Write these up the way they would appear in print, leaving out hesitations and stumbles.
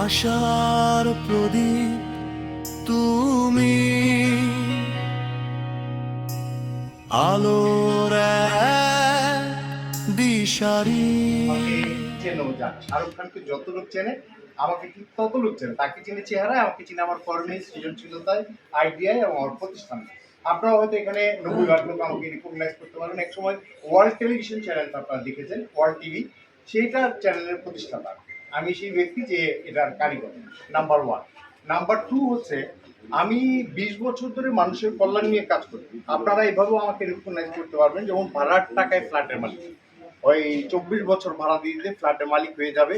আশার প্রদীপ তুমি, আলোর এক দিশারি। শাহরুখ খানকে যত লোক চেনে আমাকে ঠিক তত লোক চেনে। তাকে চিনে চেহারায়, আমাকে চিনে আমার কর্মে, সৃজনশীলতায়, আইডিয়ায় এবং আমার প্রতিষ্ঠানে। আপনারা হয়তো এখানে 90 লাখ লোক আমাকে রিকগনাইজ করতে পারেন। এক সময় ওয়ার্ল্ড টেলিভিশন চ্যানেলটা আপনারা দেখেছেন, ওয়ার্ল্ড টিভি, সেইটার চ্যানেলের প্রতিষ্ঠাতা আমি, সেই ব্যক্তি যে এটার কারিগর। নাম্বার 1। নাম্বার 2 হচ্ছে আমি 20 বছর ধরে মানুষের কল্যাণ নিয়ে কাজ করি। আপনারা এভাবেও আমাকে রিকগনাইজ করতে পারবেন। যেমন ভাড়ার টাকায় ফ্ল্যাটের মালিক, ওই 24 বছর ভাড়া দিয়ে দিতে ফ্ল্যাটের মালিক হয়ে যাবে।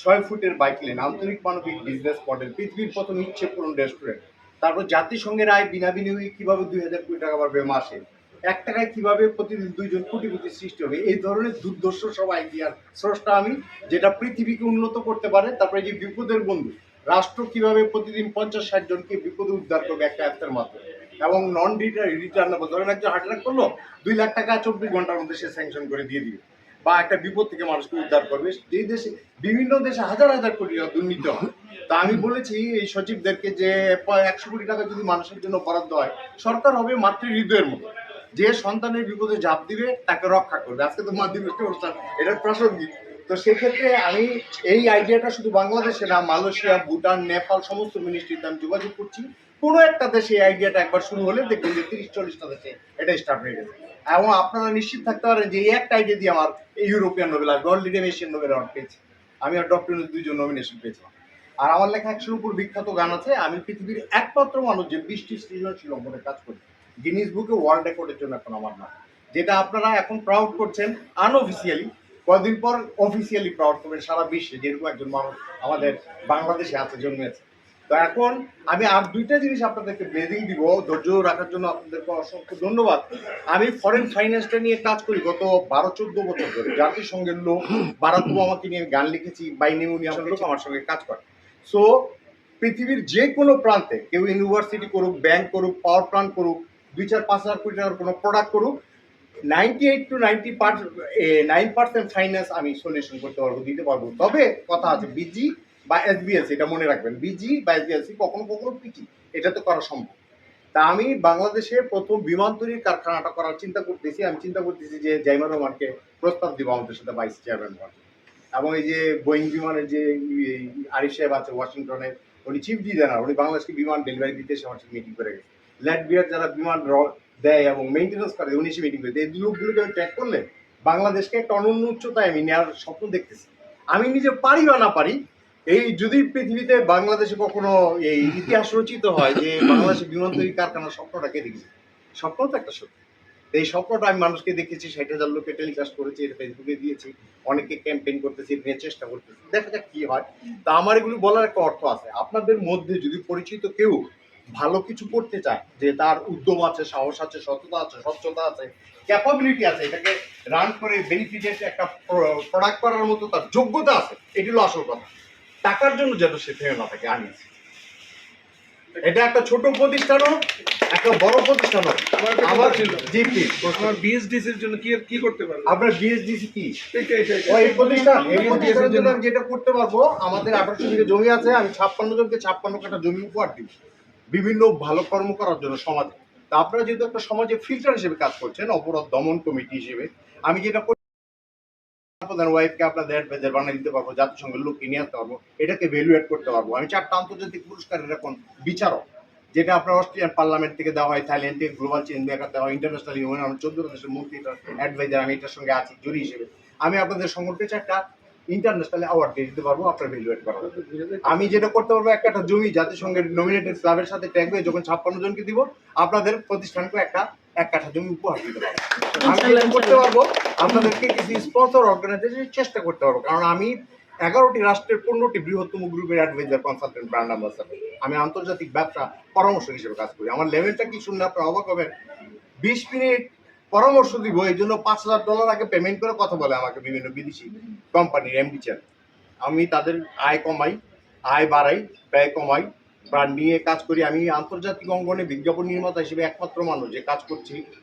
6 ফুটের বাইক লেন, আন্তরিক মানবিক বিজনেস মডেল, পৃথিবীর প্রথম ইচ্ছে পূরণ রেস্টুরেন্ট। তারপর জাতিসংঘের আয় বিনা বিনিয়োগে কিভাবে 2000 কোটি টাকা বাড়বে মাসে, 1 টাকায় কিভাবে প্রতিদিন 2 জন কোটিপতি সৃষ্টি হবে। এই ধরনের দুর্দর্শ সব আইডিয়ার স্রষ্টা আমি, যেটা পৃথিবীকে উন্নত করতে পারে। তারপরে যে বিপদের বন্ধু, রাষ্ট্র কিভাবে প্রতিদিন 50-60 জনকে বিপদে উদ্ধার করবে একটা অ্যাপের মাধ্যমে, এবং নন রিটার্নেবল। ধরেন একজন হার্ট অ্যাটাক করলো, 2 লাখ টাকা 24 ঘন্টার মধ্যে সে স্যাংশন করে দিয়ে দিবে, বা একটা বিপদ থেকে মানুষকে উদ্ধার করবে। এই দেশে, বিভিন্ন দেশে হাজার হাজার কোটি টাকা দুর্নীতি হয়। তা আমি বলেছি এই সচিবদেরকে যে 100 কোটি টাকা যদি মানুষের জন্য বরাদ্দ হয়, সরকার হবে মাতৃ হৃদয়ের মতো, যে সন্তানের বিপদে ঝাঁপ দিবে তাকে রক্ষা করবে। আজকে তো মাতৃগোষ্ঠী অনুষ্ঠান, এটা প্রাসঙ্গিক। তো সেক্ষেত্রে আমি এই আইডিয়াটা শুধু বাংলাদেশে না, মালয়েশিয়া, ভুটান, নেপাল সমস্ত মিনিস্ট্রিতে আমি যোগাযোগ করছি। কোনো একটা দেশে এই আইডিয়াটা একবার শুরু হলে দেখবেন যে 30-40টা দেশে এটা স্টার্ট হয়ে গেছে। এবং আপনারা নিশ্চিত থাকতে পারেন যে এই একটা আইডিয়া দিয়ে আমার এই ইউরোপিয়ান নোবেল আসবে। অলরেডি আমি এশিয়ান নোবেল অ্যাওয়ার্ড পেয়েছি, আমি আর ডক্টর ইউনূস 2 জন নমিনেশন পেয়েছিলাম। আর আমার লেখা 100-র উপর বিখ্যাত গান আছে। আমি পৃথিবীর একমাত্র মানুষ যে 20টি সৃজনশীল অঙ্গনে কাজ করি। গিনিস বুকে ওয়ার্ল্ড রেকর্ডের জন্য এখন আমার নাম, যেটা আপনারা এখন প্রাউড করছেন আনঅফিসিয়ালি। কদিন পর অফিসিয়ালি প্রাউড করবেন সারা বিশ্বে, যেরকম একজন মানুষ আমাদের বাংলাদেশে আছে, জন্মেছে। তো এখন আমি আর 2টা জিনিস আপনাদেরকে ব্লেজিং দিব, ধৈর্য রাখার জন্য আপনাদেরকে অসংখ্য ধন্যবাদ। আমি ফরেন ফাইন্যান্সটা নিয়ে কাজ করি গত 12-14 বছর ধরে। জাতিসংঘের লোক, বারাক ওবামাকে নিয়ে গান লিখেছি, বাই নিউমোনিয়ামের লোক আমার সঙ্গে কাজ করে। সো পৃথিবীর যে কোনো প্রান্তে কেউ ইউনিভার্সিটি করুক, ব্যাংক করুক, পাওয়ার প্ল্যান্ট করুক, 2-4-5 লাখ কোটি টাকার কোনো প্রোডাক্ট করুক, 98 to 99% ফাইন্যান্স আমি সলিউশন করতে পারবো, দিতে পারবো। তবে কথা আছে, বিজি বা এসবিএস, এটা মনে রাখবেন, বিজি বা এসবিএস কখনো কখনো পিটি, এটা তো করা সম্ভব। তা আমি বাংলাদেশে প্রথম বিমান তৈরির কারখানাটা করার চিন্তা করতেছি। আমি চিন্তা করতেছি যে জাইমা রহমানকে প্রস্তাব দিব আমাদের সাথে ভাইস চেয়ারম্যান হওয়ার। এবং এই যে বোয়িং বিমানের যে আরিফ সাহেব আছে ওয়াশিংটনে, উনি চিফ ডিজাইনার, উনি বাংলাদেশকে বিমান ডেলিভারি দিতে এসে আমার সাথে মিটিং করে গেছে। ল্যাটভিয়ার যারা বিমান দেয় এবং মেইনটেন্যান্স করে, উনি এসে মিটিং করে। এই লোকগুলোকে আমি ট্র্যাক করলে বাংলাদেশকে একটা অনন্য উচ্চতায় আমি নেওয়ার স্বপ্ন দেখতেছি। আমি নিজে পারি বা না পারি, এই যদি পৃথিবীতে বাংলাদেশে কখনো এই ইতিহাস রচিত হয় যে বাংলাদেশের বিমান তৈরি কারখানার স্বপ্নটাকে দেখেছি, স্বপ্ন তো একটা সত্যি। এই স্বপ্নটা আমি মানুষকে দেখেছি, 60,000 লোককে টেলিকাস্ট করেছি, এটা ফেসবুকে দিয়েছি, অনেকে ক্যাম্পেইন করতেছি, নিয়ে চেষ্টা করতেছি, দেখা যাক কি হয়। তা আমার এগুলি বলার একটা অর্থ আছে। আপনাদের মধ্যে যদি পরিচিত কেউ ভালো কিছু করতে চায়, যে তার উদ্যম আছে, সাহস আছে, সততা আছে, স্বচ্ছতা আছে, ক্যাপাবিলিটি আছে, এটাকে রান করে বেনিফিটেড একটা প্রোডাক্ট করার মতো তার যোগ্যতা আছে, এটি হলো আসল কথা। টাকার জন্য যেন সে থেমে না থাকে, আনিয়েছে। এটা একটা ছোট প্রতিষ্ঠান হোক, একটা বড় প্রতিষ্ঠান হোক। আমার জি প্লিজ, আমার বিএসডিসির জন্য কি করতে পারবো? আপনার বিএসডিসি কি? ওই প্রতিষ্ঠান, এই প্রতিষ্ঠানের জন্য আমি যেটা করতে পারবো, আমাদের 1800 বিঘা জমি আছে, আমি 56 জনকে 56 কাঠা জমি উপহার দিব বিভিন্ন ভালো কর্ম করার জন্য সমাজে। তা আপনারা যেহেতু একটা সমাজে ফিল্টার হিসেবে কাজ করছেন, অপরাধ দমন কমিটি হিসেবে, আমি যেটা আপনাদের ওয়াইফকে আপনাদের অ্যাডভাইজার বানিয়ে দিতে পারবো, জাতিসংঘের লোককে নিয়ে আসতে পারবো, এটাকে ভ্যালুয়েট করতে পারবো। আমি 4টা আন্তর্জাতিক পুরস্কারের এখন বিচারক, যেটা আপনার অস্ট্রেলিয়ান পার্লামেন্ট থেকে দেওয়া হয়, থাইল্যান্ড থেকে গ্লোবাল চেঞ্জ মেকার দেওয়া হয়, ইন্টারন্যাশনাল ইউনিয়ন, আমি 14 দেশের মন্ত্রী অ্যাডভাইজার, আমি এটার সঙ্গে আছি জুরি হিসেবে। আমি আপনাদের সংগঠনকে 4টা ইন্টারন্যাশনাল অ্যাওয়ার্ড দিয়ে দিতে পারবো আপনার ভ্যালুয়েট করার। আমি যেটা করতে পারবো, একটা জমি জাতিসংঘের নমিনেটেড ক্লাবের সাথে ট্যাগ হয়ে যখন 56 জনকে দিব, আপনাদের প্রতিষ্ঠানকে এক কাঠা জমি উপহার দিতে পারবো। আমি যেটা করতে পারবো, আপনাদেরকে কিছু স্পন্সর অর্গানাইজেশনের চেষ্টা করতে পারবো, কারণ আমি 11টি রাষ্ট্রের 15টি বৃহত্তম গ্রুপের অ্যাডভাইজার, কনসালটেন্ট, ব্র্যান্ড অ্যাম্বাসাডর। আমি আন্তর্জাতিক ব্যবসা পরামর্শ হিসেবে কাজ করি। আমার লেভেলটা কি শুনলে আপনারা অবাক হবেন। 20 মিনিট পরামর্শ দিব, এই জন্য $5,00,000 আগে পেমেন্ট করে কথা বলে আমাকে বিভিন্ন বিদেশি কোম্পানির এমডি চেয়ার। আমি তাদের আয় কমাই, আয় বাড়াই, ব্যয় কমাই, ব্র্যান্ড নিয়ে কাজ করি। আমি আন্তর্জাতিক অঙ্গনে বিজ্ঞাপন নির্মাতা হিসেবে একমাত্র মানুষ যে কাজ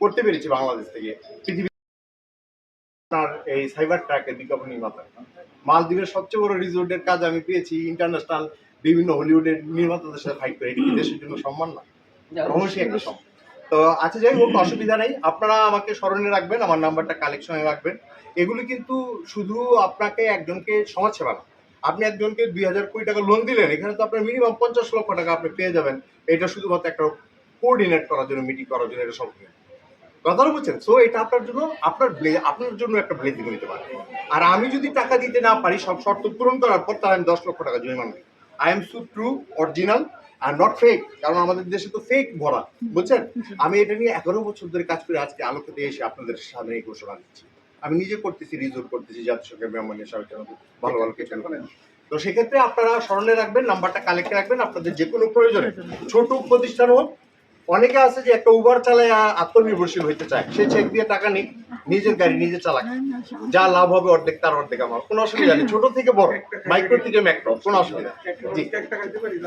করতে পেরেছি বাংলাদেশ থেকে পৃথিবী আপনার এই সাইবার ট্র্যাকের বিজ্ঞাপন নির্মাতা। মালদ্বীপের সবচেয়ে বড় রিসোর্টের কাজ আমি পেয়েছি ইন্টারন্যাশনাল বিভিন্ন হলিউডের নির্মাতাদের সাথে ফাইট করে। এটা কি দেশের জন্য সম্মান না? অবশ্যই একটা সম্মান। তো আচ্ছা, যাই হোক, অসুবিধা নেই। আপনারা আমাকে স্মরণে রাখবেন, আমার নাম্বারটা কালেকশনে রাখবেন। এগুলি কিন্তু শুধু আপনাকে একজনকে সমাজসেবা না, আপনি একজনকে 2000 কোটি টাকা লোন দিলেন, এখানে তো আপনার মিনিমাম 50 লক্ষ টাকা আপনি পেয়ে যাবেন। এটা শুধুমাত্র একটা কোঅর্ডিনেট করার জন্য, মিটিং করার জন্য, এটা সব কথাটা বুঝছেন। সো এটা আপনার জন্য, আপনার জন্য একটা ব্লেসিং হতে পারে। আর আমি যদি টাকা দিতে না পারি, সব শর্ত পূরণ করার পর, তাহলে আমি 10 লক্ষ টাকা জরিমানা দিই। I am so true, original are not fake. কারণ আমাদের দেশে তো ফেক ভরা, বুঝছেন। আমি এটা নিয়ে 11 বছর ধরে কাজ করে আজকে আলোকে দিয়ে এসে আপনাদের সামনে এই ঘোষণা দিচ্ছি। আমি নিজে করতেছি, রিজোর্ট করতেছি, জাতিসংঘের মেহমানের সাথে ভালো ভালো কিছু। তো সেক্ষেত্রে আপনারা স্মরণে রাখবেন, নাম্বারটা কালেক্ট রাখবেন। আপনাদের যে কোনো প্রয়োজনে, ছোট প্রতিষ্ঠান হোক, অনেকে আছে যে একটা উবার চালায় আত্মনির্ভরশীল হইতে চায়, সে চেক দিয়ে টাকা নিক, নিজের গাড়ি নিজে চালাক, যা লাভ হবে অর্ধেক তার অর্ধেক আমার, কোনো অসুবিধা নেই। ছোট থেকে বড়, মাইক্রো থেকে ম্যাক্রো, কোনো অসুবিধা। জি। একটা খাইতে পারি